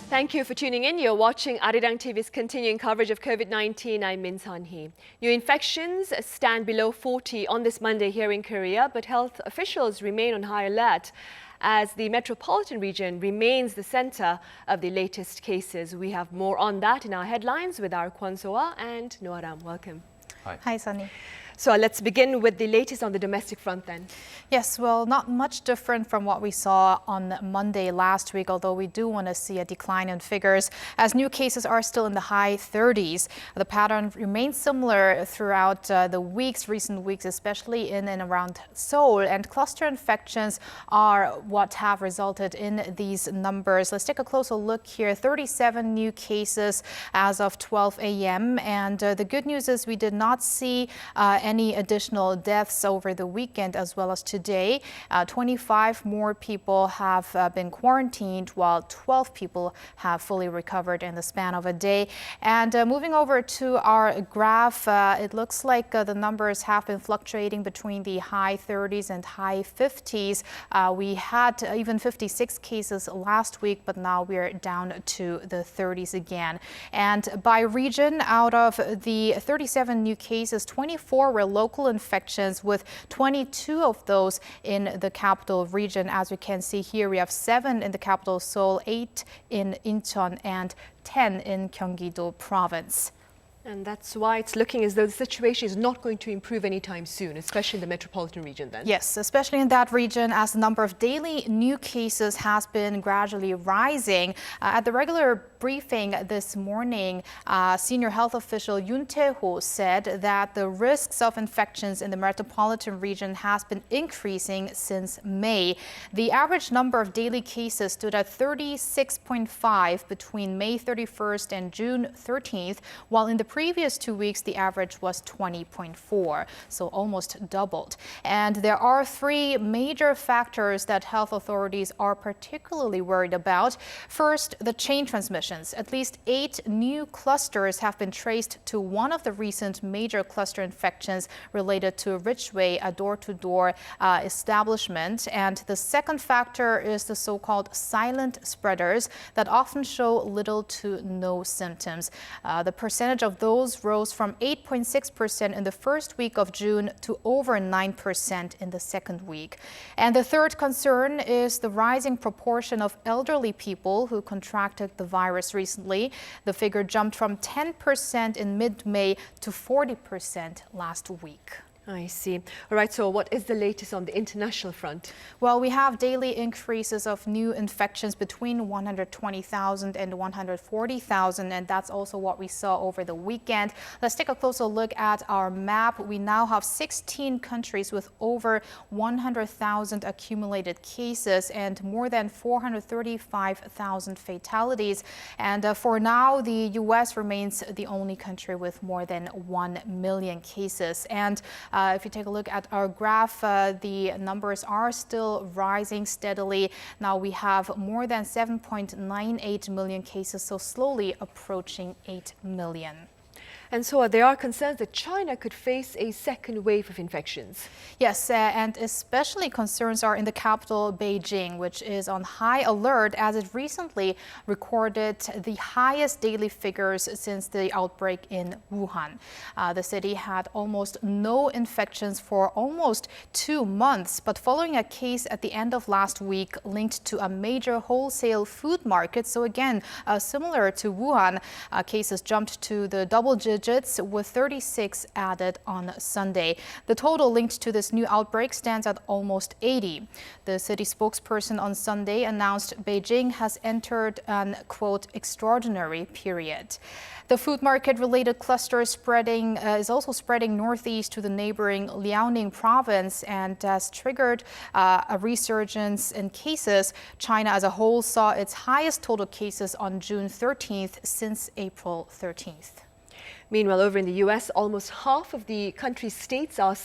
Thank you for tuning in. You're watching Arirang TV's continuing coverage of COVID-19. I'm Min San-hee. New infections stand below 40 on this Monday here in Korea, but health officials remain on high alert as the Metropolitan region remains the center of the latest cases. We have more on that in our headlines with our Kwon So-ah and Noah Ram. Welcome. Hi, Sunny. So let's begin with the latest on the domestic front then. Yes, well, not much different from what we saw on Monday last week, although we do want to see a decline in figures as new cases are still in the high 30s. The pattern remains similar throughout the recent weeks, especially in and around Seoul, and cluster infections are what have resulted in these numbers. Let's take a closer look here. 37 new cases as of 12 a.m. And the good news is we did not see any additional deaths over the weekend as well as today. 25 more people have been quarantined, while 12 people have fully recovered in the span of a day. And moving over to our graph, it looks like the numbers have been fluctuating between the high 30s and high 50s. We had even 56 cases last week, but now we're down to the 30s again. And by region, out of the 37 new cases, 24 were local infections, with 22 of those in the capital region. As we can see here, we have 7 in the capital Seoul, 8 in Incheon, and 10 in Gyeonggi-do province. And that's why it's looking as though the situation is not going to improve anytime soon, especially in the metropolitan region then. Yes, especially in that region, as the number of daily new cases has been gradually rising. At the regular briefing this morning, senior health official Yoon Tae-ho said that the risks of infections in the metropolitan region has been increasing since May. The average number of daily cases stood at 36.5 between May 31st and June 13th, while in the previous 2 weeks, the average was 20.4, so almost doubled. And there are 3 major factors that health authorities are particularly worried about. First, the chain transmissions. At least 8 new clusters have been traced to one of the recent major cluster infections related to Richway, a door-to-door establishment. And the second factor is the so-called silent spreaders that often show little to no symptoms. The percentage of those rose from 8.6% in the first week of June to over 9% in the second week. And the third concern is the rising proportion of elderly people who contracted the virus recently. The figure jumped from 10% in mid-May to 40% last week. I see. All right, so what is the latest on the international front? Well, we have daily increases of new infections between 120,000 and 140,000, and that's also what we saw over the weekend. Let's take a closer look at our map. We now have 16 countries with over 100,000 accumulated cases and more than 435,000 fatalities. And for now, the U.S. remains the only country with more than 1 million cases. And if you take a look at our graph, the numbers are still rising steadily. Now we have more than 7.98 million cases, so slowly approaching 8 million. And so there are concerns that China could face a second wave of infections. Yes, and especially concerns are in the capital, Beijing, which is on high alert as it recently recorded the highest daily figures since the outbreak in Wuhan. The city had almost no infections for almost 2 months, but following a case at the end of last week linked to a major wholesale food market, so again, similar to Wuhan, cases jumped to the double digits with 36 added on Sunday. The total linked to this new outbreak stands at almost 80. The city spokesperson on Sunday announced Beijing has entered an, quote, extraordinary period. The food market-related cluster is also spreading northeast to the neighboring Liaoning province and has triggered a resurgence in cases. China as a whole saw its highest total cases on June 13th since April 13th. Meanwhile, over in the US, almost half of the country's states are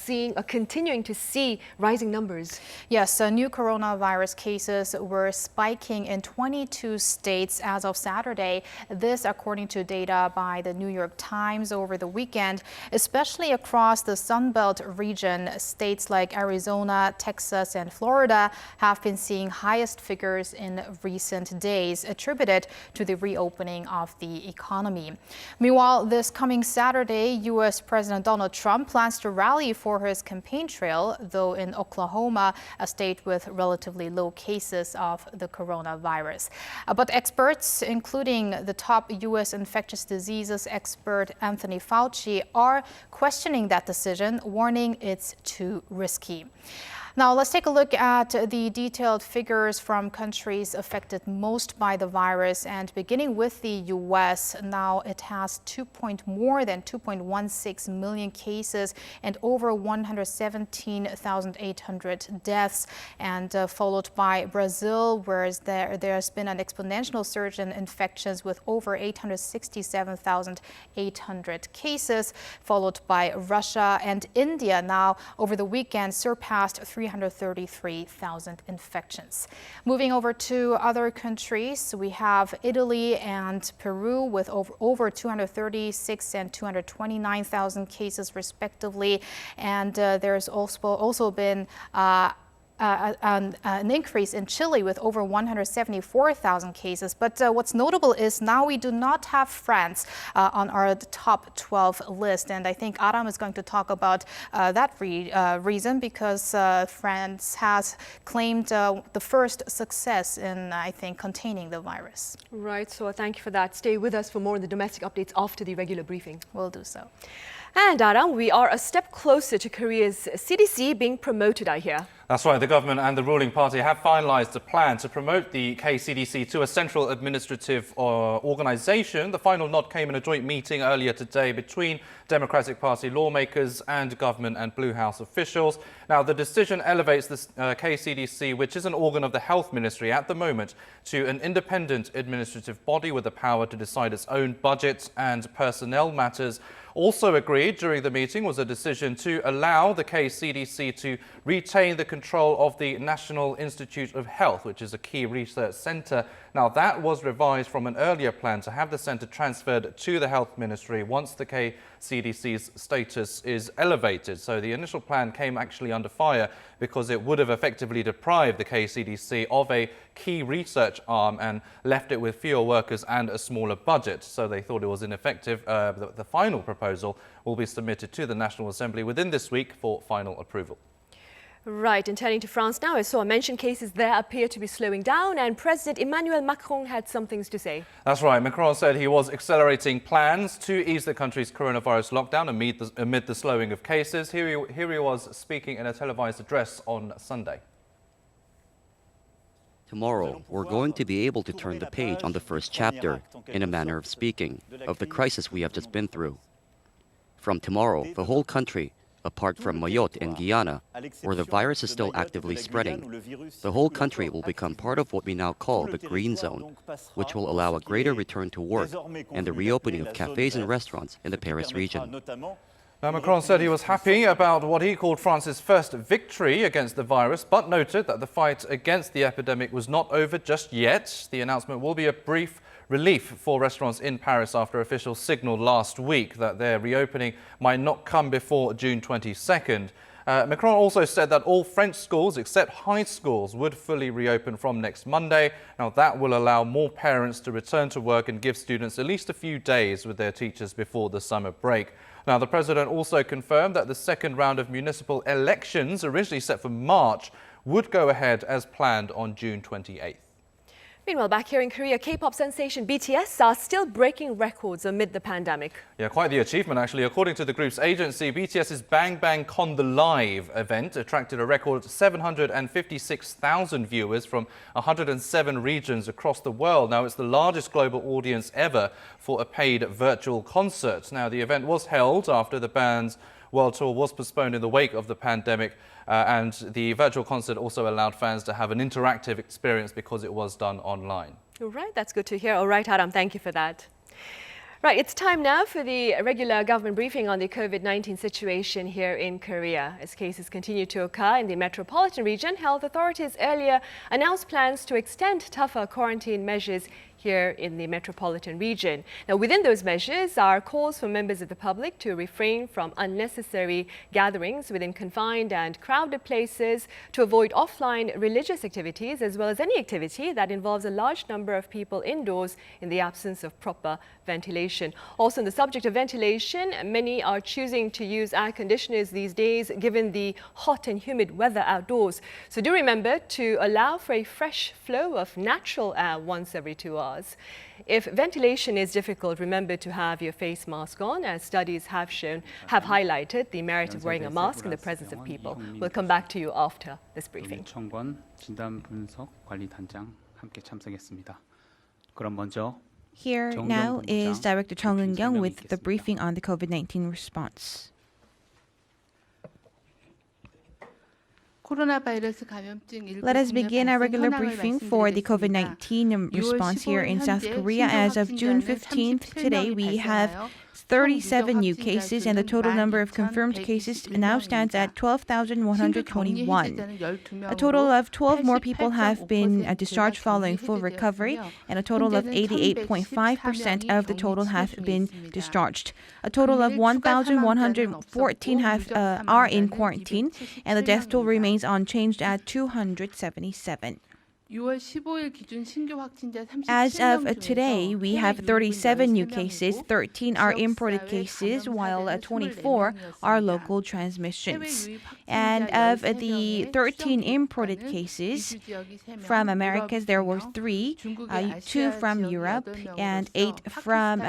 continuing to see rising numbers. Yes, new coronavirus cases were spiking in 22 states as of Saturday. This, according to data by the New York Times over the weekend, especially across the Sunbelt region. States like Arizona, Texas, and Florida have been seeing highest figures in recent days, attributed to the reopening of the economy. Meanwhile, this coming Saturday, U.S. President Donald Trump plans to rally for his campaign trail, though in Oklahoma, a state with relatively low cases of the coronavirus. But experts, including the top U.S. infectious diseases expert Anthony Fauci, are questioning that decision, warning it's too risky. Now, let's take a look at the detailed figures from countries affected most by the virus. And beginning with the U.S., now it has more than 2.16 million cases and over 117,800 deaths. And followed by Brazil, where there's been an exponential surge in infections with over 867,800 cases, followed by Russia and India. Now, over the weekend, surpassed 333,000 infections. Moving over to other countries, we have Italy and Peru with over 236 and 229,000 cases respectively. And there's also been an increase in Chile with over 174,000 cases. But what's notable is now we do not have France on our top 12 list. And I think Aram is going to talk about that reason, because France has claimed the first success in, I think, containing the virus. Right, so thank you for that. Stay with us for more on the domestic updates after the regular briefing. We'll do so. And Aram, we are a step closer to Korea's CDC being promoted, I hear. That's right. The government and the ruling party have finalized a plan to promote the KCDC to a central administrative organization. The final nod came in a joint meeting earlier today between Democratic Party lawmakers and government and Blue House officials. Now, the decision elevates the KCDC, which is an organ of the Health Ministry at the moment, to an independent administrative body with the power to decide its own budget and personnel matters. Also agreed during the meeting was a decision to allow the KCDC to retain the control of the National Institute of Health, which is a key research centre. Now, that was revised from an earlier plan to have the centre transferred to the Health Ministry once the KCDC's status is elevated. So the initial plan came actually under fire because it would have effectively deprived the KCDC of a key research arm and left it with fewer workers and a smaller budget. So they thought it was ineffective. The final proposal will be submitted to the National Assembly within this week for final approval. Right, and turning to France now, I saw mentioned cases there appear to be slowing down, and President Emmanuel Macron had some things to say. That's right. Macron said he was accelerating plans to ease the country's coronavirus lockdown amid the slowing of cases. Here he was speaking in a televised address on Sunday. Tomorrow, we're going to be able to turn the page on the first chapter, in a manner of speaking, of the crisis we have just been through. From tomorrow, the whole country, apart from Mayotte and Guyana, where the virus is still actively spreading, the whole country will become part of what we now call the green zone, which will allow a greater return to work and the reopening of cafes and restaurants in the Paris region. Now, Macron said he was happy about what he called France's first victory against the virus, but noted that the fight against the epidemic was not over just yet. The announcement will be a brief relief for restaurants in Paris after officials signaled last week that their reopening might not come before June 22nd. Macron also said that all French schools except high schools would fully reopen from next Monday. Now, that will allow more parents to return to work and give students at least a few days with their teachers before the summer break. Now, the president also confirmed that the second round of municipal elections, originally set for March, would go ahead as planned on June 28th. Meanwhile, back here in Korea, K-pop sensation BTS are still breaking records amid the pandemic. Yeah, quite the achievement, actually. According to the group's agency, BTS's Bang Bang Con the Live event attracted a record 756,000 viewers from 107 regions across the world. Now, it's the largest global audience ever for a paid virtual concert. Now, the event was held after the band's world tour was postponed in the wake of the pandemic. And the virtual concert also allowed fans to have an interactive experience because it was done online. All right, that's good to hear. All right, Aram, thank you for that. Right, it's time now for the regular government briefing on the COVID-19 situation here in Korea. As cases continue to occur in the metropolitan region, health authorities earlier announced plans to extend tougher quarantine measures here in the metropolitan region. Now, within those measures are calls for members of the public to refrain from unnecessary gatherings within confined and crowded places, to avoid offline religious activities, as well as any activity that involves a large number of people indoors in the absence of proper ventilation. Also, on the subject of ventilation, many are choosing to use air conditioners these days, given the hot and humid weather outdoors. So do remember to allow for a fresh flow of natural air once every 2 hours. If ventilation is difficult, remember to have your face mask on, as studies have highlighted the merit of wearing a mask in the presence of people. We'll come back to you after this briefing. Here now is Director Chung Eun-kyung with the briefing on the COVID-19 response. Let us begin our regular briefing for the COVID-19 response here in South Korea. As of June 15th, today we have 37 new cases, and the total number of confirmed cases now stands at 12,121. A total of 12 more people have been discharged following full recovery, and a total of 88.5% of the total have been discharged. A total of 1,114 are in quarantine, and the death toll remains unchanged at 277. As of today, we have 37 new cases, 13 are imported cases, while 24 are local transmissions. And of the 13 imported cases from Americas, there were 3, 2 from Europe and 8 from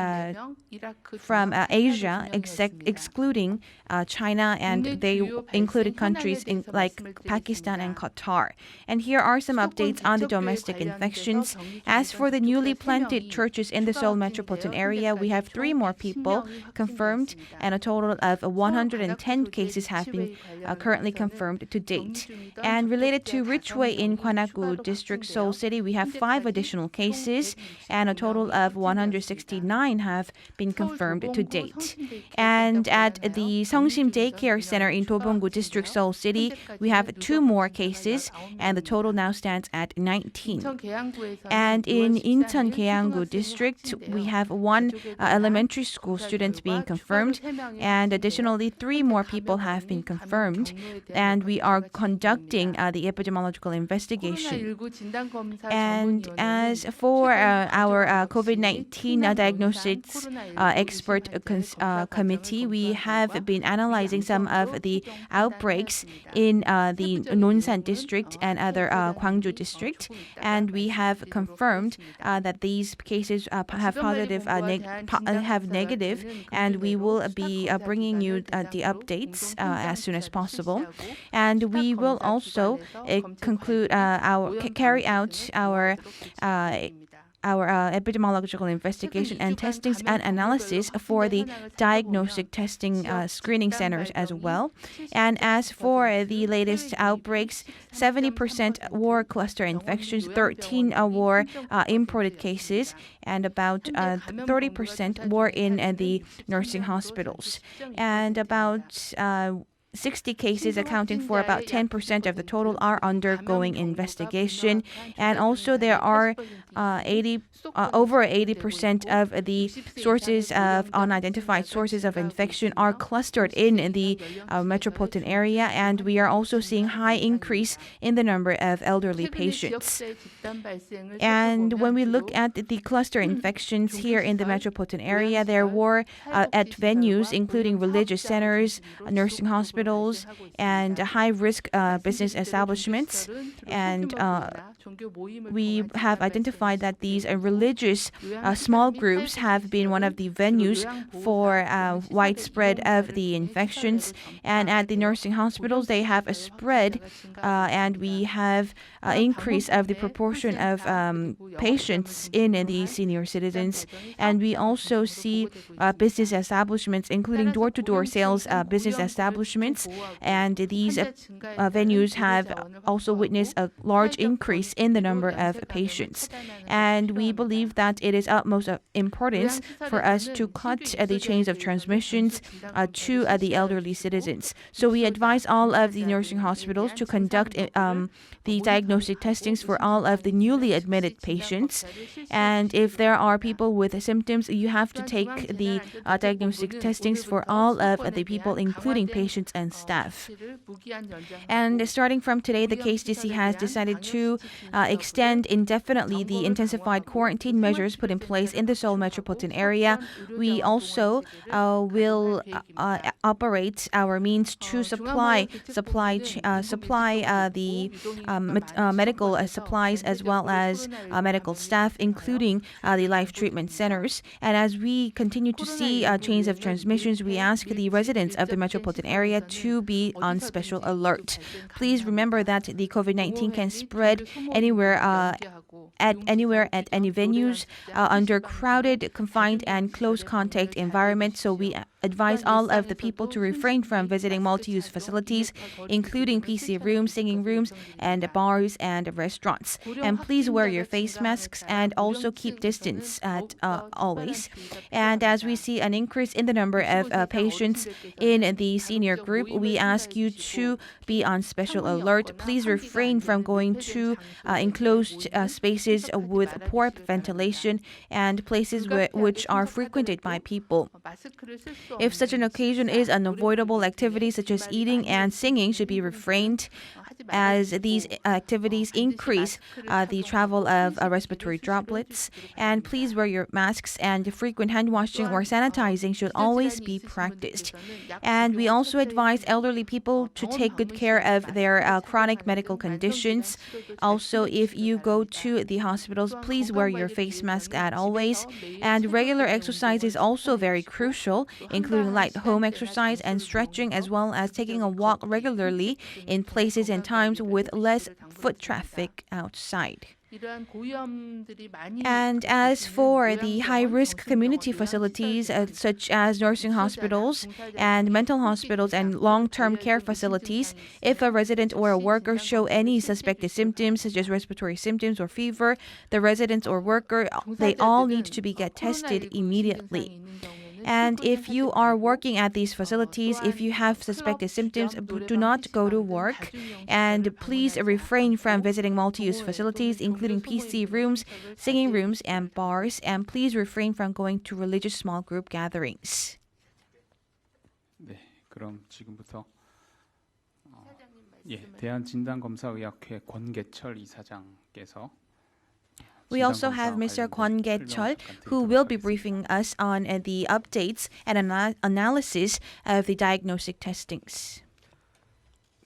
Asia, excluding China, and they included countries like Pakistan and Qatar. And here are some updates on the domestic infections. As for the newly planted churches in the Seoul metropolitan area, we have 3 more people confirmed, and a total of 110 cases have been currently confirmed to date. And related to Richway in Gwangju District, Seoul City, we have 5 additional cases, and a total of 169 have been confirmed to date. And at the Seongsim Daycare Center in Dobonggu District, Seoul City, we have 2 more cases, and the total now stands at 19. And in Incheon Gyeonggu District, we have 1 elementary school student being confirmed, and additionally 3 more people have been confirmed, and we are conducting the epidemiological investigation. And as for our COVID-19 diagnostics expert committee, we have been analyzing some of the outbreaks in the Nonsan district and other Gwangju district, and we have confirmed that these cases have negative, and we will be bringing you the updates as soon as possible. And we will also carry out our epidemiological investigation and testings and analysis for the diagnostic testing screening centers as well. And as for the latest outbreaks, 70% were cluster infections, 13 were imported cases, and about 30% were in the nursing hospitals. And about 60 cases, accounting for about 10% of the total, are undergoing investigation. And also there are over 80% of the sources of unidentified sources of infection are clustered in the metropolitan area, and we are also seeing high increase in the number of elderly patients. And when we look at the cluster infections here in the metropolitan area, there were at venues including religious centers, nursing hospitals, and high-risk business establishments. And we have identified that these religious small groups have been one of the venues for widespread of the infections. And at the nursing hospitals, they have a spread, and we have increase of the proportion of patients in the senior citizens. And we also see business establishments, including door-to-door sales business establishments, events, and these venues have also witnessed a large increase in the number of patients. And we believe that it is utmost importance for us to cut the chains of transmissions to the elderly citizens. So we advise all of the nursing hospitals to conduct the diagnostic testings for all of the newly admitted patients. And if there are people with symptoms, you have to take the diagnostic testings for all of the people, including patients and staff. And starting from today, the KCDC has decided to extend indefinitely the intensified quarantine measures put in place in the Seoul metropolitan area. We also will operate our means to supply the medical supplies as well as medical staff, including the life treatment centers. And as we continue to see chains of transmissions, we ask the residents of the metropolitan area to be on special alert. Please remember that the COVID-19 can spread anywhere at any venues under crowded, confined, and close contact environment. So we advise all of the people to refrain from visiting multi-use facilities, including PC rooms, singing rooms, and bars and restaurants. And please wear your face masks and also keep distance at always. And as we see an increase in the number of patients in the senior group, we ask you to be on special alert. Please refrain from going to enclosed spaces with poor ventilation and places which are frequented by people. If such an occasion is unavoidable, activities such as eating and singing should be refrained, as these activities increase the travel of respiratory droplets. And please wear your masks, and frequent hand washing or sanitizing should always be practiced. And we also advise elderly people to take good care of their chronic medical conditions. Also, if you go to the hospitals, please wear your face mask at always. And regular exercise is also very crucial, including light home exercise and stretching, as well as taking a walk regularly in places and times with less foot traffic outside. And as for the high-risk community facilities such as nursing hospitals and mental hospitals and long-term care facilities, if a resident or a worker show any suspected symptoms such as respiratory symptoms or fever, the residents or worker, they all need to get tested immediately. And if you are working at these facilities, if you have suspected symptoms, do not go to work. And please refrain from visiting multi-use facilities, including PC rooms, singing rooms, and bars. And please refrain from going to religious small group gatherings. 네, 그럼 지금부터 대한진단검사의학회 권계철 이사장께서 We also have Mr. Kwon Ge-chol, who will be briefing us on the updates and analysis of the diagnostic testings.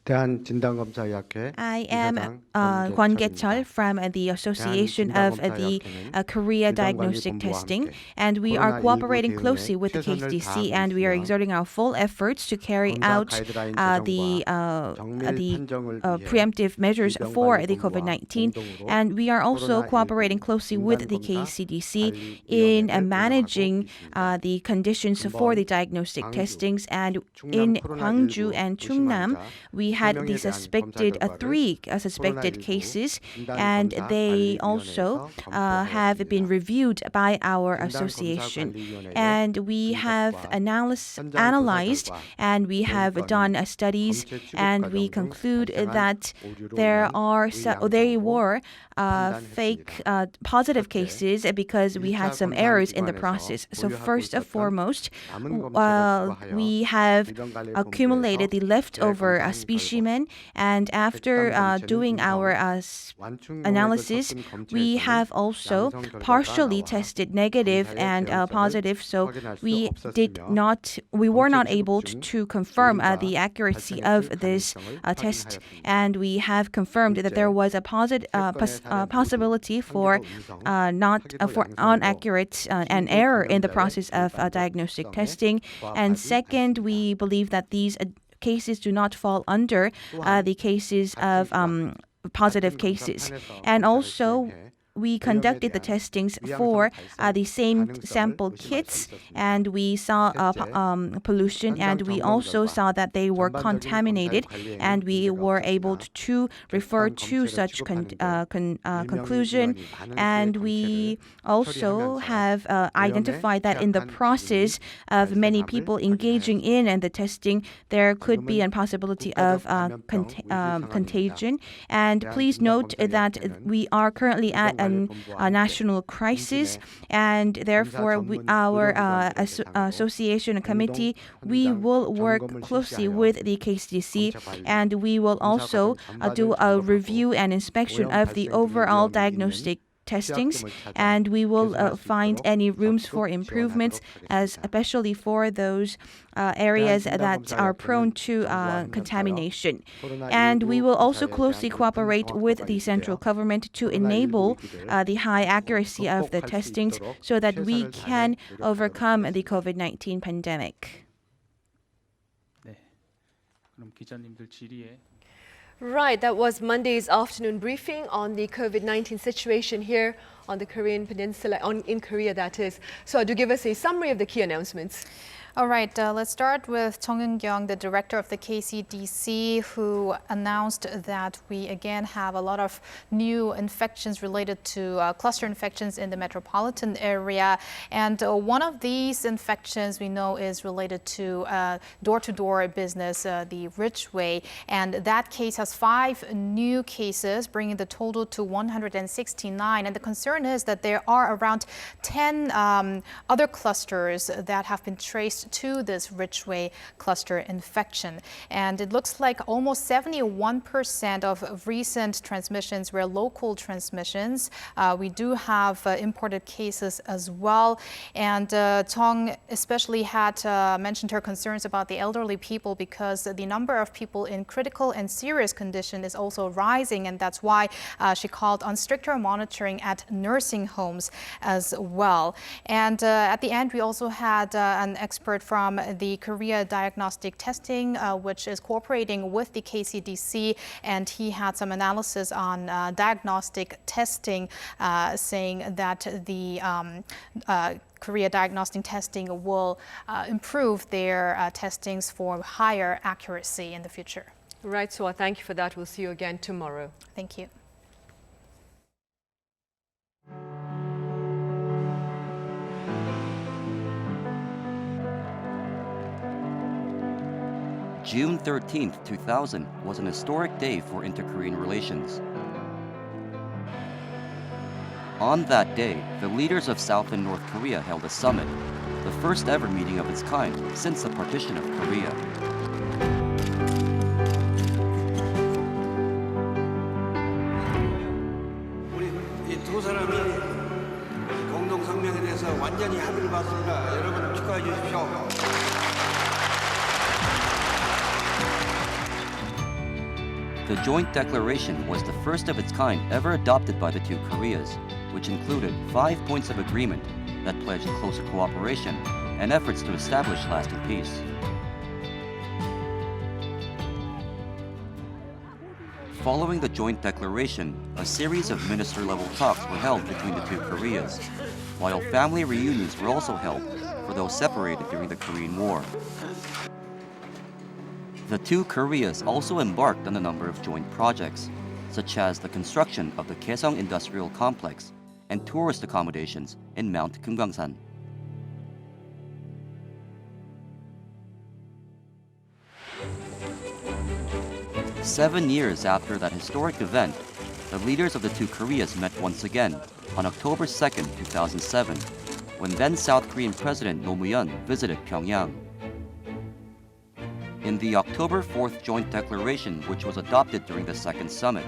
I am Kwon Ge-chol from the Association of the Korea Diagnostic Testing, and we are cooperating closely with the KCDC, and we are exerting our full efforts to carry out the preemptive measures for the COVID-19, and we are also cooperating closely with the KCDC in managing the conditions for the diagnostic testings. And in Gwangju and Chungnam, we had the three suspected cases, and they also have been reviewed by our association. And we have analyzed and we have done studies, and we conclude that they were fake positive cases because we had some errors in the process. So first and foremost, we have accumulated the leftover specimen, and after doing our analysis, we have also partially tested negative and positive. So we were not able to confirm the accuracy of this test, and we have confirmed that there was a possibility for inaccurate and error in the process of diagnostic testing. And second, we believe that these cases do not fall under the cases of positive cases. And also, we conducted the testings for the same sample kits, and we saw pollution, and we also saw that they were contaminated, and we were able to refer to such conclusion. And we also have identified that in the process of many people engaging in the testing, there could be a possibility of contagion. And please note that we are currently at a national crisis, and therefore our association committee, we will work closely with the KCDC, and we will also do a review and inspection of the overall diagnostic testings, and we will find any rooms for improvements, especially for those areas that are prone to contamination. And we will also closely cooperate with the central government to enable the high accuracy of the testings so that we can overcome the COVID-19 pandemic. 네. 그럼 기자님들 질의에 Right, that was Monday's afternoon briefing on the COVID-19 situation here on the Korean peninsula, in Korea that is. So do give us a summary of the key announcements. All right, let's start with Jong Eun-kyung, the director of the KCDC, who announced that we again have a lot of new infections related to cluster infections in the metropolitan area. And one of these infections we know is related to door-to-door business, the Rich Way. And that case has 5 new cases, bringing the total to 169. And the concern is that there are around 10 other clusters that have been traced to this Rich Way cluster infection. And it looks like almost 71% of recent transmissions were local transmissions. We do have imported cases as well. And Jong especially had mentioned her concerns about the elderly people because the number of people in critical and serious condition is also rising. And that's why she called on stricter monitoring at nursing homes as well. And at the end, we also had an expert from the Korea Diagnostic Testing, which is cooperating with the KCDC, and he had some analysis on diagnostic testing, saying that the Korea Diagnostic Testing will improve their testings for higher accuracy in the future. Right, so thank you for that. We'll see you again tomorrow. Thank you. June 13, 2000 was an historic day for inter-Korean relations. On that day, the leaders of South and North Korea held a summit, the first ever meeting of its kind since the partition of Korea. 우리 이 두 사람이 공동 성명에 대해서 완전히 합의를 봤습니다. 여러분 축하해 주십시오. The joint declaration was the first of its kind ever adopted by the two Koreas, which included 5 points of agreement that pledged closer cooperation and efforts to establish lasting peace. Following the joint declaration, a series of minister-level talks were held between the two Koreas, while family reunions were also held for those separated during the Korean War. The two Koreas also embarked on a number of joint projects, such as the construction of the Kaesong Industrial Complex and tourist accommodations in Mount Kumgangsan. Seven years after that historic event, the leaders of the two Koreas met once again on October 2nd, 2007, when then South Korean President Roh Moo-hyun visited Pyongyang. In the October 4th joint declaration, which was adopted during the second summit,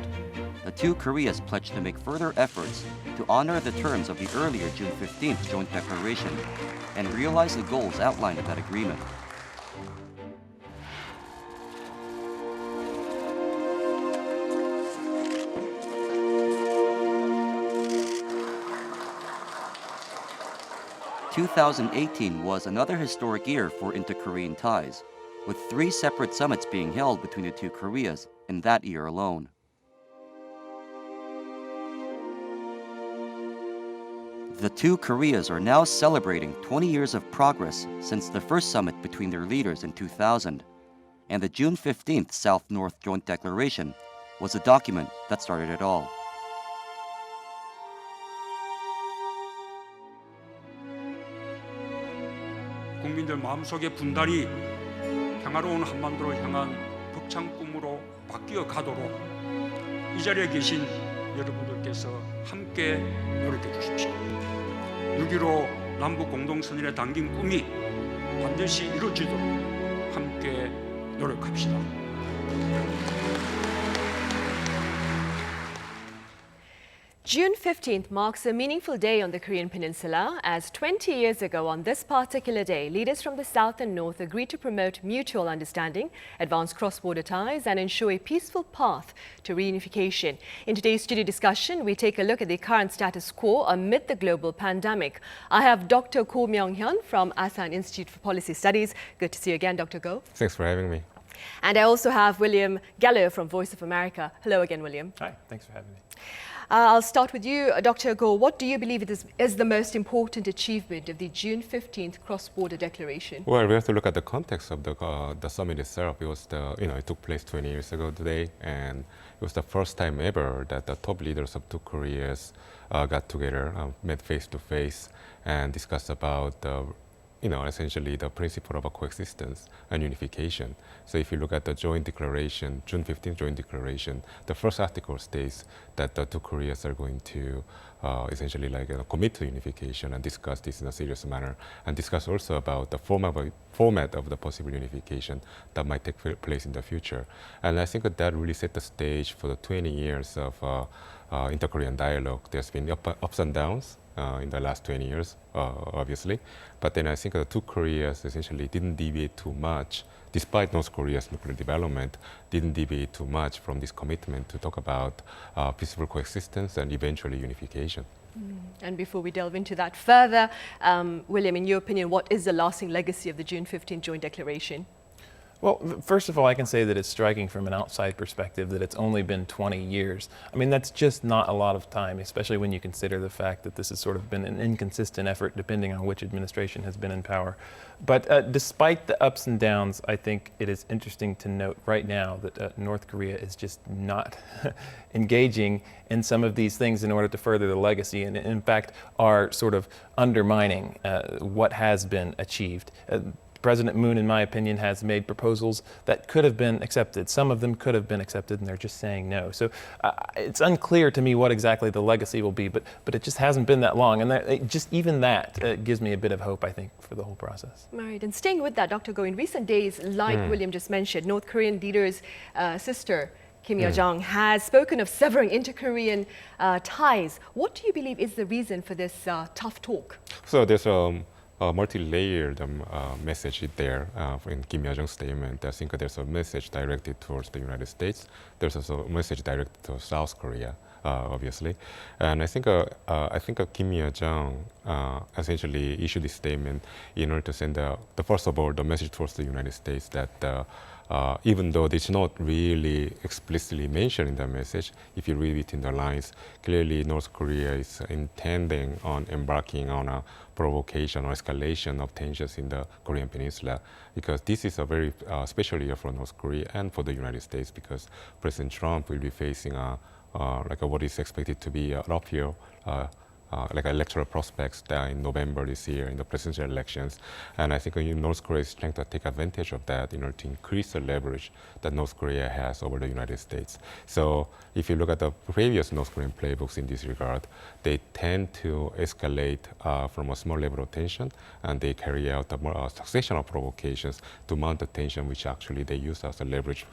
the two Koreas pledged to make further efforts to honor the terms of the earlier June 15th joint declaration and realize the goals outlined in that agreement. "2018 was another historic year for inter-Korean ties, with 3 separate summits being held between the two Koreas in that year alone. The two Koreas are now celebrating 20 years of progress since the first summit between their leaders in 2000. And the June 15th South-North Joint Declaration was the document that started it all. 국민들 마음속의 분단이 평화로운 한반도를 향한 벅찬 꿈으로 바뀌어 가도록 이 자리에 계신 여러분들께서 함께 노력해 주십시오. 6.15 남북공동선언에 담긴 꿈이 반드시 이루어지도록 함께 노력합시다. June 15th marks a meaningful day on the Korean Peninsula, as 20 years ago on this particular day, leaders from the South and North agreed to promote mutual understanding, advance cross-border ties and ensure a peaceful path to reunification. In today's studio discussion, we take a look at the current status quo amid the global pandemic. I have Dr. Ko Myung-hyun from Asan Institute for Policy Studies. Good to see you again, Dr. Go. Thanks for having me. And I also have William Gallo from Voice of America. Hello again, William. Hi, thanks for having me. I'll start with you, Dr. Go. What do you believe is the most important achievement of the June 15th cross-border declaration? Well, we have to look at the context of the summit itself. It was it took place 20 years ago today, and it was the first time ever that the top leaders of two Koreas got together, met face to face, and discussed about essentially the principle of a coexistence and unification. So if you look at the joint declaration, June 15th joint declaration, the first article states that the two Koreas are going to essentially commit to unification and discuss this in a serious manner, and discuss also about the format of the possible unification that might take place in the future. And I think that really set the stage for the 20 years of inter-Korean dialogue. There's been ups and downs in the last 20 years, obviously. But then I think the two Koreas essentially didn't deviate too much, despite North Korea's nuclear development, didn't deviate too much from this commitment to talk about peaceful coexistence and eventually unification. And before we delve into that further, William, in your opinion, what is the lasting legacy of the June 15th joint declaration? Well, first of all, I can say that it's striking from an outside perspective that it's only been 20 years. I mean, that's just not a lot of time, especially when you consider the fact that this has sort of been an inconsistent effort depending on which administration has been in power. But despite the ups and downs, I think it is interesting to note right now that North Korea is just not engaging in some of these things in order to further the legacy, and in fact are sort of undermining what has been achieved. President Moon, in my opinion, has made proposals that could have been accepted. Some of them could have been accepted, and they're just saying no. So it's unclear to me what exactly the legacy will be, but it just hasn't been that long. And even that gives me a bit of hope, I think, for the whole process. Right. And staying with that, Dr. Go, in recent days, like William just mentioned, North Korean leader's sister, Yo Jong, has spoken of severing inter-Korean ties. What do you believe is the reason for this tough talk? So there's a multi-layered message there in Kim Yo Jong's statement. I think there's a message directed towards the United States. There's also a message directed to South Korea, obviously. And I think Kim Yo Jong essentially issued this statement in order to send first of all, the message towards the United States that even though it's not really explicitly mentioned in the message, if you read between the lines, clearly North Korea is intending on embarking on a provocation or escalation of tensions in the Korean Peninsula, because this is a very special year for North Korea and for the United States, because President Trump will be facing what is expected to be a rough year, electoral prospects in November this year in the presidential elections. And I think North Korea is trying to take advantage of that in order to increase the leverage that North Korea has over the United States. So if you look at the previous North Korean playbooks in this regard, they tend to escalate from a small level of tension, and they carry out a succession of provocations to mount the tension, which actually they use as a leverage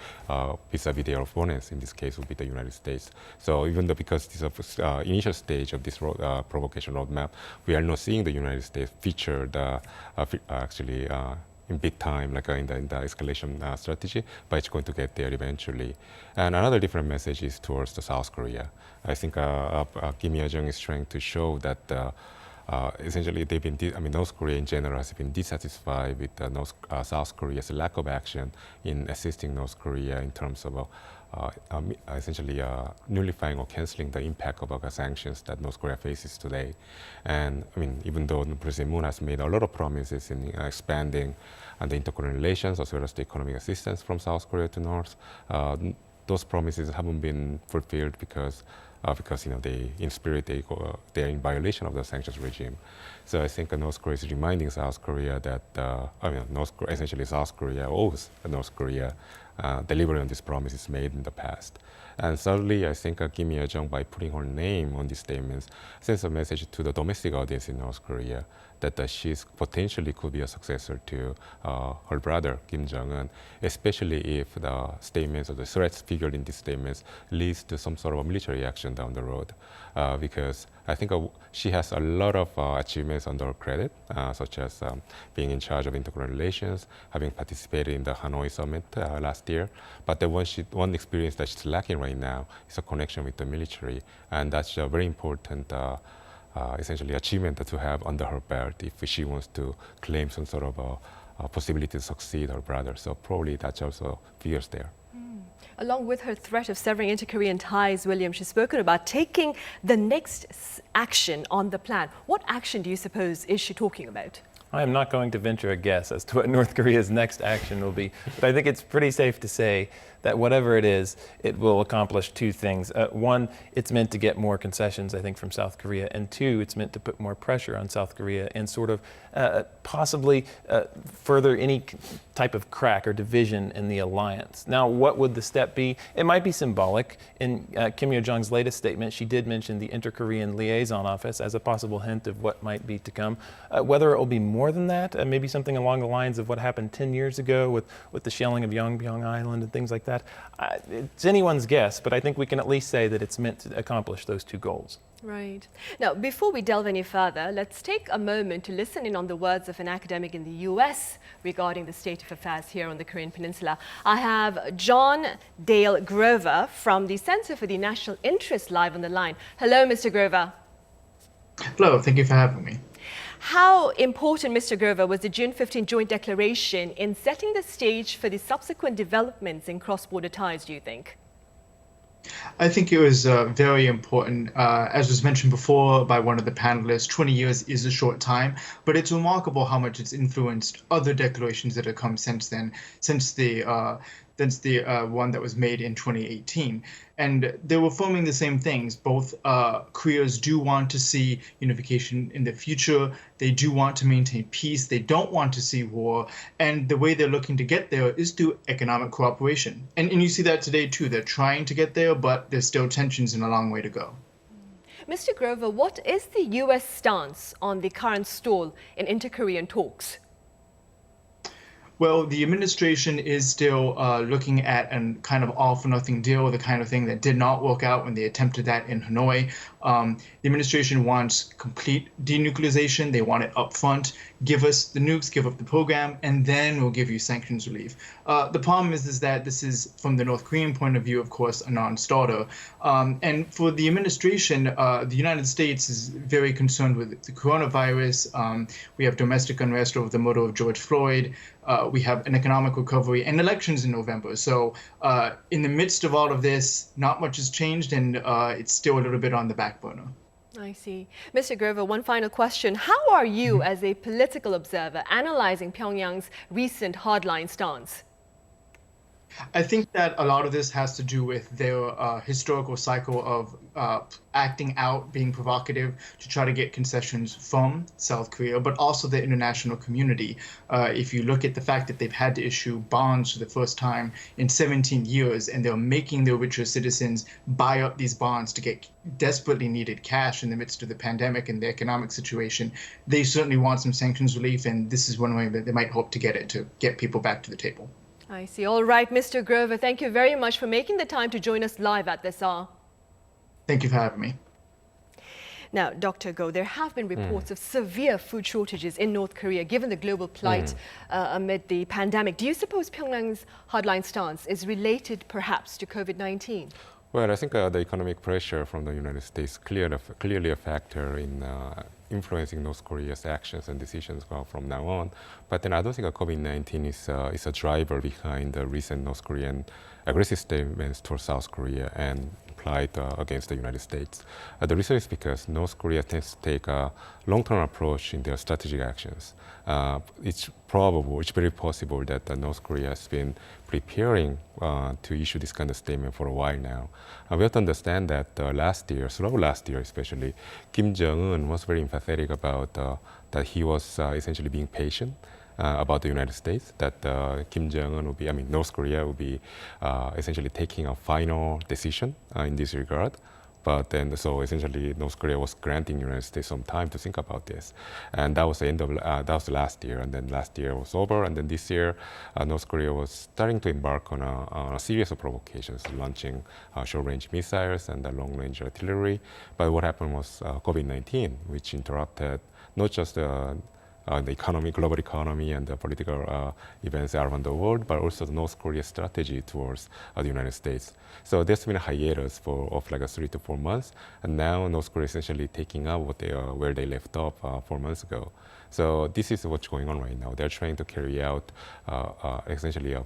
vis-a-vis their opponents. In this case would be the United States. So even though because this is the initial stage of this provocation roadmap, we are not seeing the United States featured actually in big time, in the escalation strategy, but it's going to get there eventually. And another different message is towards the South Korea. I think Kim Yo Jong is trying to show that essentially North Korea in general has been dissatisfied with South Korea's lack of action in assisting North Korea in terms of essentially nullifying or canceling the impact of sanctions that North Korea faces today. And I mean, even though President Moon has made a lot of promises in expanding the interkorean relations as well as the economic assistance from South Korea to North, those promises haven't been fulfilled because they in spirit they're in violation of the sanctions regime. So I think North Korea is reminding South Korea that essentially South Korea owes North Korea delivery on these promises made in the past. And thirdly, I think Kim Yo Jong, by putting her name on these statements, sends a message to the domestic audience in North Korea that she potentially could be a successor to her brother Kim Jong-un, especially if the statements or the threats figured in these statements leads to some sort of a military action down the road. Because I think she has a lot of achievements under her credit, such as being in charge of interkorean relations, having participated in the Hanoi summit last year. But the one experience that she's lacking right now is a connection with the military, and that's a very important essentially achievement to have under her belt if she wants to claim some sort of a possibility to succeed her brother. So probably that's also figures there. Along with her threat of severing inter-Korean ties, William, she's spoken about taking the next action on the plan. What action do you suppose is she talking about? I am not going to venture a guess as to what North Korea's next action will be, but I think it's pretty safe to say that whatever it is, it will accomplish two things. One, it's meant to get more concessions, I think, from South Korea, and two, it's meant to put more pressure on South Korea and sort of possibly further any type of crack or division in the alliance. Now, what would the step be? It might be symbolic. In Kim Yo Jong's latest statement, she did mention the Inter-Korean Liaison Office as a possible hint of what might be to come. Whether it will be more than that, maybe something along the lines of what happened 10 years ago with the shelling of Yongbyon Island and things like that. It's anyone's guess, but I think we can at least say that it's meant to accomplish those two goals. Right. Now, before we delve any further, let's take a moment to listen in on the words of an academic in the US regarding the state of affairs here on the Korean Peninsula. I have John Dale Grover from the Center for the National Interest live on the line. Hello, Mr. Grover. Hello, thank you for having me. How important, Mr. Grover, was the June 15 joint declaration in setting the stage for the subsequent developments in cross-border ties, do you think? I think it was very important. As was mentioned before by one of the panelists, 20 years is a short time, but it's remarkable how much it's influenced other declarations that have come since then, since the one that was made in 2018. And they were forming the same things. Both Koreas do want to see unification in the future. They do want to maintain peace. They don't want to see war. And the way they're looking to get there is through economic cooperation. And you see that today, too. They're trying to get there, but there's still tensions and a long way to go. Mr. Grover, what is the U.S. stance on the current stall in inter-Korean talks? Well, the administration is still looking at a kind of all-for-nothing deal, the kind of thing that did not work out when they attempted that in Hanoi. The administration wants complete denuclearization. They want it up front. Give us the nukes, give up the program, and then we'll give you sanctions relief. The problem is that this is, from the North Korean point of view, of course, a non-starter. And for the administration, the United States is very concerned with the coronavirus. We have domestic unrest over the murder of George Floyd. We have an economic recovery and elections in November. So in the midst of all of this, not much has changed, and it's still a little bit on the back burner. I see. Mr. Grover, one final question. How are you, as a political observer, analyzing Pyongyang's recent hardline stance? I think that a lot of this has to do with their historical cycle of acting out, being provocative to try to get concessions from South Korea, but also the international community. If you look at the fact that they've had to issue bonds for the first time in 17 years, and they're making their richer citizens buy up these bonds to get desperately needed cash in the midst of the pandemic and the economic situation, they certainly want some sanctions relief, and this is one way that they might hope to get it, to get people back to the table. I see. All right, Mr. Grover, thank you very much for making the time to join us live at this hour. Thank you for having me. Now, Dr. Go, there have been reports of severe food shortages in North Korea, given the global plight amid the pandemic. Do you suppose Pyongyang's hardline stance is related, perhaps, to COVID-19? Well, I think the economic pressure from the United States clearly a factor in influencing North Korea's actions and decisions from now on. But then I don't think COVID-19 is a driver behind the recent North Korean aggressive statements towards South Korea and applied against the United States. The reason is because North Korea tends to take a long-term approach in their strategic actions. It's very possible that North Korea has been preparing to issue this kind of statement for a while now. We have to understand that last year especially, Kim Jong-un was very emphatic about that he was essentially being patient about the United States, that North Korea would be essentially taking a final decision in this regard. But then, so essentially, North Korea was granting the United States some time to think about this, and that was the end of that was last year. And then last year was over, and then this year, North Korea was starting to embark on a series of provocations, launching short-range missiles and long-range artillery. But what happened was COVID-19, which interrupted not just the global economy and the political events around the world, but also the North Korea's strategy towards the United States. So there's been a hiatus of like 3 to 4 months, and now North Korea is essentially taking up where they left off 4 months ago. So this is what's going on right now. They're trying to carry out essentially a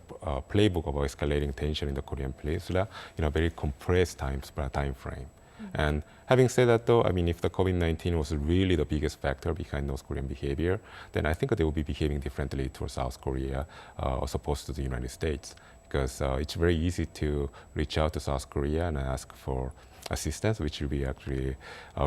playbook of escalating tension in the Korean Peninsula in a very compressed time frame. And having said that, though, I mean, if the COVID-19 was really the biggest factor behind North Korean behavior, then I think they will be behaving differently towards South Korea as opposed to the United States, because it's very easy to reach out to South Korea and ask for assistance, which will be actually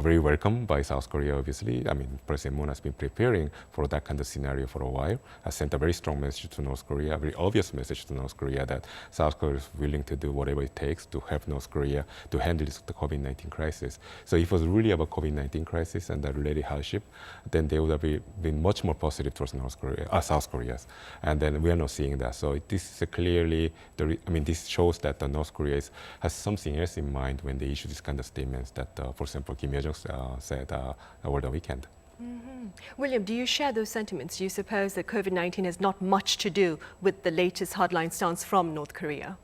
very welcome by South Korea, obviously. I mean, President Moon has been preparing for that kind of scenario for a while, has sent a very strong message to North Korea, a very obvious message to North Korea that South Korea is willing to do whatever it takes to help North Korea to handle the COVID-19 crisis. So if it was really about COVID-19 crisis and the related hardship, then they would have been much more positive towards South Korea. And then we are not seeing that. So this is clearly, this shows that North Korea has something else in mind when they issue these kind of statements that, for example, Kim Yo Jong said over the weekend. Mm-hmm. William, do you share those sentiments? Do you suppose that COVID-19 has not much to do with the latest hardline stance from North Korea?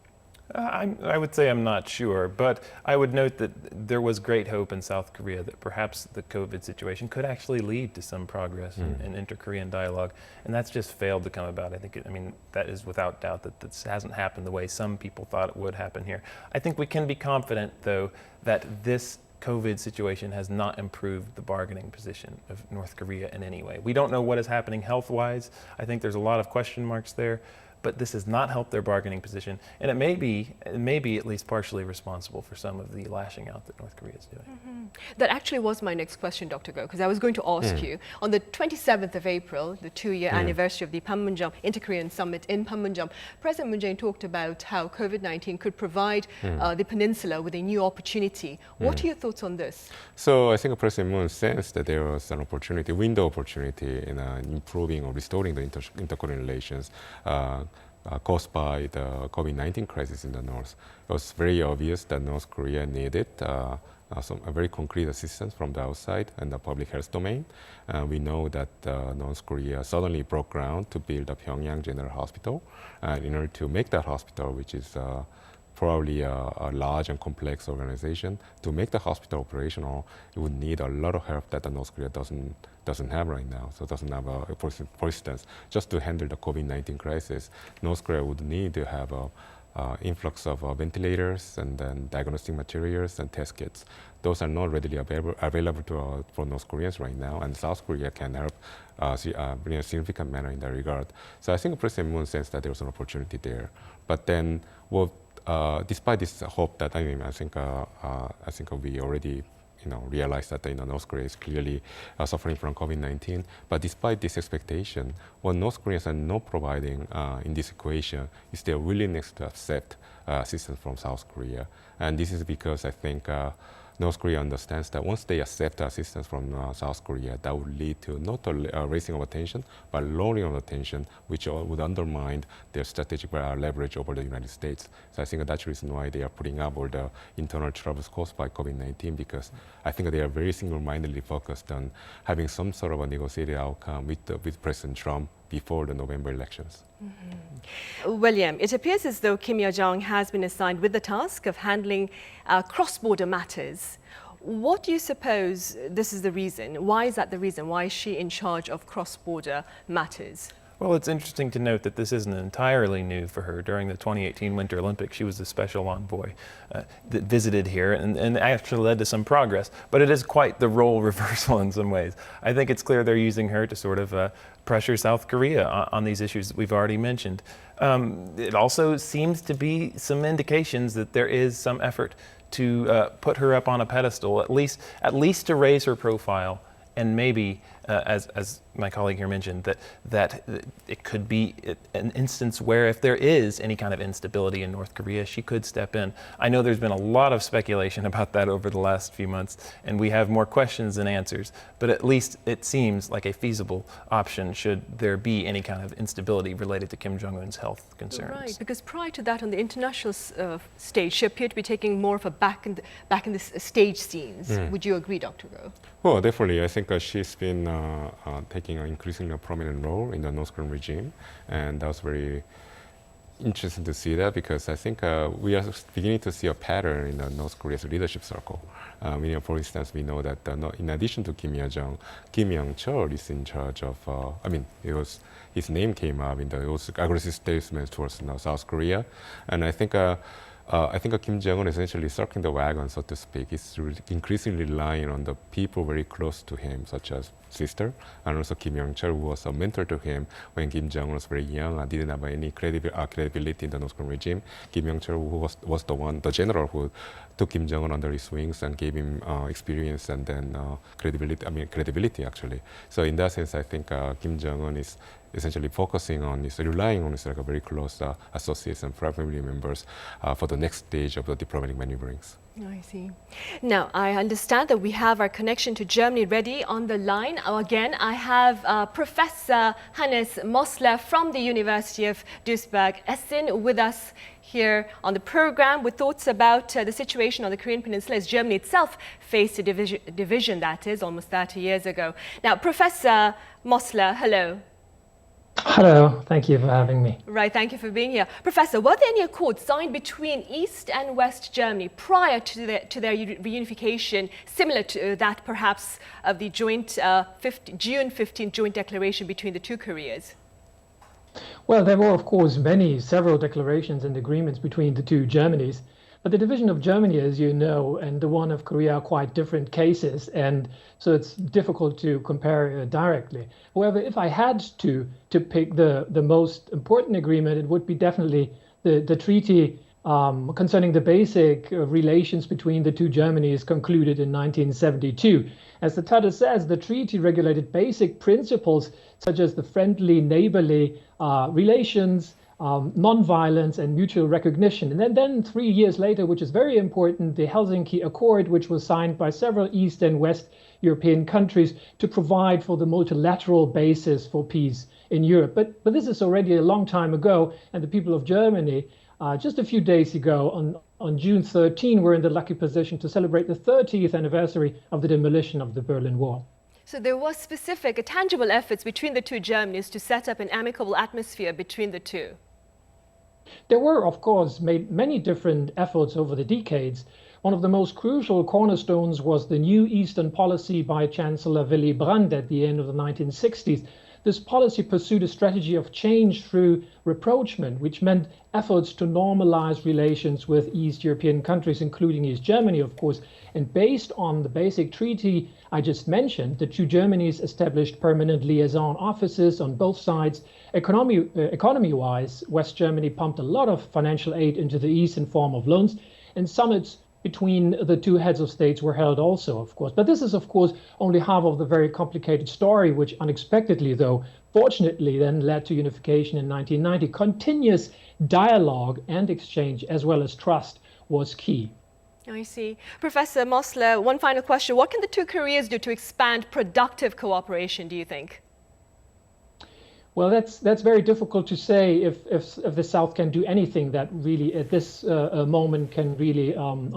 I would say I'm not sure, but I would note that there was great hope in South Korea that perhaps the COVID situation could actually lead to some progress in inter-Korean dialogue, and that's just failed to come about. I mean, that is without doubt that this hasn't happened the way some people thought it would happen here. I think we can be confident, though, that this COVID situation has not improved the bargaining position of North Korea in any way. We don't know what is happening health-wise. I think there's a lot of question marks there. But this has not helped their bargaining position, and it may be at least partially responsible for some of the lashing out that North Korea is doing. Mm-hmm. That actually was my next question, Dr. Go, because I was going to ask you, on the 27th of April, the 2-year anniversary of the Panmunjom Inter-Korean Summit in Panmunjom, President Moon Jae-in talked about how COVID-19 could provide the peninsula with a new opportunity. What are your thoughts on this? So I think President Moon sensed that there was an window opportunity in improving or restoring the inter-Korean relations caused by the COVID-19 crisis in the North. It was very obvious that North Korea needed a very concrete assistance from the outside and the public health domain. We know that North Korea suddenly broke ground to build a Pyongyang General Hospital. In order to make that hospital, which is probably a large and complex organization, to make the hospital operational, it would need a lot of help that the North Korea doesn't have right now. So it doesn't have, for instance, just to handle the COVID-19 crisis, North Korea would need to have an influx of ventilators and then diagnostic materials and test kits. Those are not readily available for North Koreans right now, and South Korea can help in a significant manner in that regard. So I think President Moon sensed that there was an opportunity there. But then, despite this hope that I think we already realize that North Korea is clearly suffering from COVID-19. But despite this expectation, what North Koreans are not providing in this equation is their willingness to accept assistance from South Korea. And this is because I think North Korea understands that once they accept assistance from South Korea, that would lead to not only raising of tension, but lowering of the tension, which would undermine their strategic leverage over the United States. So I think that's the reason why they are putting up all the internal troubles caused by COVID-19, because I think they are very single-mindedly focused on having some sort of a negotiated outcome with President Trump before the November elections. William, it appears as though Yo Jong has been assigned with the task of handling cross-border matters. What do you suppose this is the reason? Why is that the reason? Why is she in charge of cross-border matters? Well, it's interesting to note that this isn't entirely new for her. During the 2018 Winter Olympics, she was the special envoy that visited here and actually led to some progress. But it is quite the role reversal in some ways. I think it's clear they're using her to sort of pressure South Korea on these issues that we've already mentioned. It also seems to be some indications that there is some effort to put her up on a pedestal, at least to raise her profile, and maybe, as my colleague here mentioned, that it could be an instance where if there is any kind of instability in North Korea, she could step in. I know there's been a lot of speculation about that over the last few months, and we have more questions than answers, but at least it seems like a feasible option should there be any kind of instability related to Kim Jong-un's health concerns. Right, because prior to that on the international stage, she appeared to be taking more of a back in the stage scenes. Would you agree, Dr. Go? Well, definitely. I think she's been taking an increasingly prominent role in the North Korean regime, and that was very interesting to see that, because I think we are beginning to see a pattern in the North Korea's leadership circle. For instance, we know that in addition to Kim Yo Jong, Kim Young-chul is in charge of, his name came up in those aggressive statements towards South Korea, and I think Kim Jong-un is essentially circling the wagon, so to speak. He's increasingly relying on the people very close to him, such as sister, and also Kim Young-chul, who was a mentor to him when Kim Jong-un was very young and didn't have any credibility in the North Korean regime. Kim Young-chul, who was the general who took Kim Jong-un under his wings and gave him experience and then credibility actually. So in that sense, I think Kim Jong-un is essentially relying on his very close associates and family members for the next stage of the diplomatic maneuverings. I see. Now, I understand that we have our connection to Germany ready on the line. Again, I have Professor Hannes Mosler from the University of Duisburg-Essen with us here on the program with thoughts about the situation on the Korean Peninsula as Germany itself faced a division that is almost 30 years ago. Now, Professor Mosler, hello. Hello, thank you for having me. Right, thank you for being here. Professor, were there any accords signed between East and West Germany prior to their reunification, similar to that perhaps of the joint June 15th joint declaration between the two Koreas? Well, there were, of course, several declarations and agreements between the two Germanys. But the division of Germany, as you know, and the one of Korea are quite different cases, and so it's difficult to compare directly. However, if I had to pick the most important agreement, it would be definitely the treaty concerning the basic relations between the two Germanys concluded in 1972. As the title says, the treaty regulated basic principles such as the friendly, neighborly relations, non-violence and mutual recognition. And then 3 years later, which is very important, the Helsinki Accord, which was signed by several East and West European countries to provide for the multilateral basis for peace in Europe. But this is already a long time ago, and the people of Germany, just a few days ago, on June 13, were in the lucky position to celebrate the 30th anniversary of the demolition of the Berlin Wall. So there was specific, tangible efforts between the two Germanys to set up an amicable atmosphere between the two. There were, of course, many different efforts over the decades. One of the most crucial cornerstones was the new Eastern policy by Chancellor Willy Brandt at the end of the 1960s. This policy pursued a strategy of change through rapprochement, which meant efforts to normalize relations with East European countries, including East Germany, of course. And based on the basic treaty I just mentioned, the two Germanys established permanent liaison offices on both sides. Economy-wise, West Germany pumped a lot of financial aid into the East in form of loans, and summits between the two heads of states were held also, of course. But this is, of course, only half of the very complicated story, which unexpectedly, though, fortunately then led to unification in 1990. Continuous dialogue and exchange, as well as trust, was key. I see. Professor Mosler, one final question. What can the two Koreas do to expand productive cooperation, do you think? Well, that's very difficult to say if the South can do anything that really at this moment can really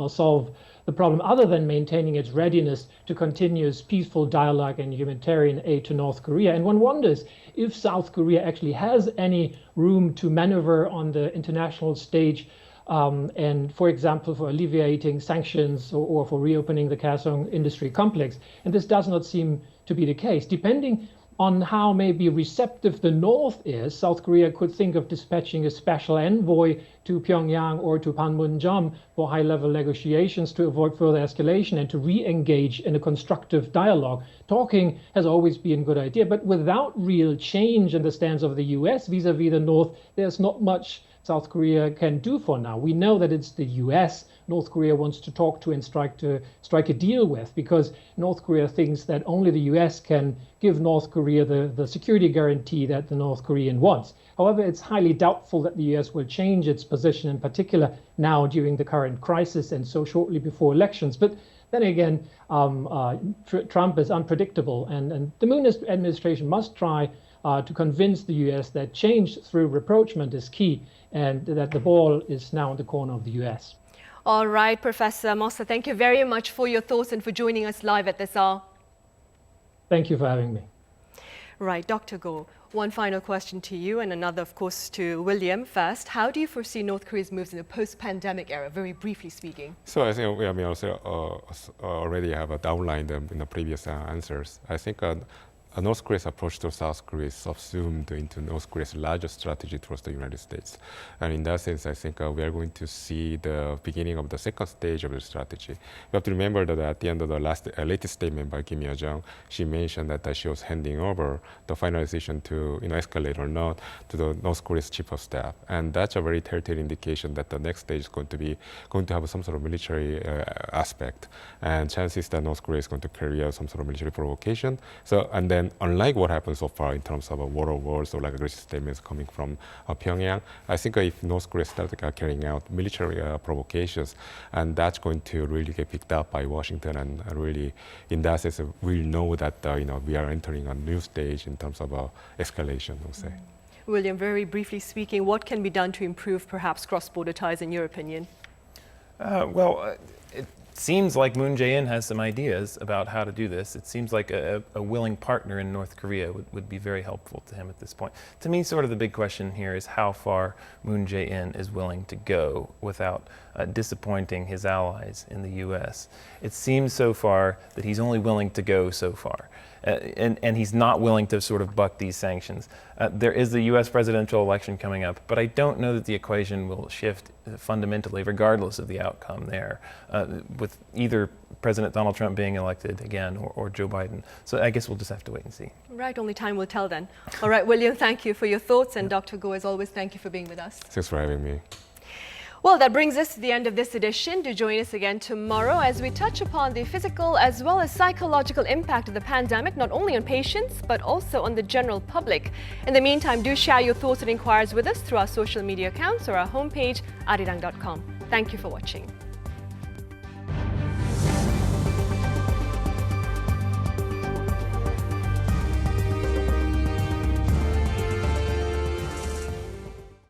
solve the problem other than maintaining its readiness to continuous peaceful dialogue and humanitarian aid to North Korea. And one wonders if South Korea actually has any room to maneuver on the international stage and, for example, for alleviating sanctions or for reopening the Kaesong industry complex. And this does not seem to be the case. Depending on how maybe receptive the North is, South Korea could think of dispatching a special envoy to Pyongyang or to Panmunjom for high-level negotiations to avoid further escalation and to re-engage in a constructive dialogue. Talking has always been a good idea, but without real change in the stance of the US vis-a-vis the North, there's not much South Korea can do for now. We know that it's the US North Korea wants to talk to and strike a deal with, because North Korea thinks that only the US can give North Korea the security guarantee that the North Korean wants. However, it's highly doubtful that the US will change its position, in particular now during the current crisis and so shortly before elections. But then again, Trump is unpredictable, and the Moon administration must try to convince the US that change through rapprochement is key and that the ball is now in the corner of the US. All right, Professor Mossa, thank you very much for your thoughts and for joining us live at this hour. Thank you for having me. Right, Dr. Go, one final question to you and another, of course, to William. First, how do you foresee North Korea's moves in a post-pandemic era, very briefly speaking? So I think we also already have outlined them in the previous answers. I think North Korea's approach to South Korea is subsumed into North Korea's larger strategy towards the United States. And in that sense, I think we are going to see the beginning of the second stage of the strategy. We have to remember that at the end of the latest statement by Yo Jong, she mentioned that she was handing over the finalization to escalate or not to the North Korea's chief of staff. And that's a very telltale indication that the next stage is going to have some sort of military aspect. And chances that North Korea is going to carry out some sort of military provocation. So, and then unlike what happened so far in terms of war of words or like aggressive statements coming from Pyongyang, I think if North Korea starts carrying out military provocations, and that's going to really get picked up by Washington, and really, in that sense, we'll know that we are entering a new stage in terms of escalation, we'll say. William, very briefly speaking, what can be done to improve perhaps cross-border ties in your opinion? It seems like Moon Jae-in has some ideas about how to do this. It seems like a willing partner in North Korea would be very helpful to him at this point. To me, sort of the big question here is how far Moon Jae-in is willing to go without disappointing his allies in the US. It seems so far that he's only willing to go so far. And he's not willing to sort of buck these sanctions. There is the US presidential election coming up, but I don't know that the equation will shift fundamentally regardless of the outcome there, with either President Donald Trump being elected again or Joe Biden. So I guess we'll just have to wait and see. Right, only time will tell then. All right, William, thank you for your thoughts, and Dr. Go, as always, thank you for being with us. Thanks for having me. Well, that brings us to the end of this edition. Do join us again tomorrow as we touch upon the physical as well as psychological impact of the pandemic, not only on patients, but also on the general public. In the meantime, do share your thoughts and inquiries with us through our social media accounts or our homepage, arirang.com. Thank you for watching.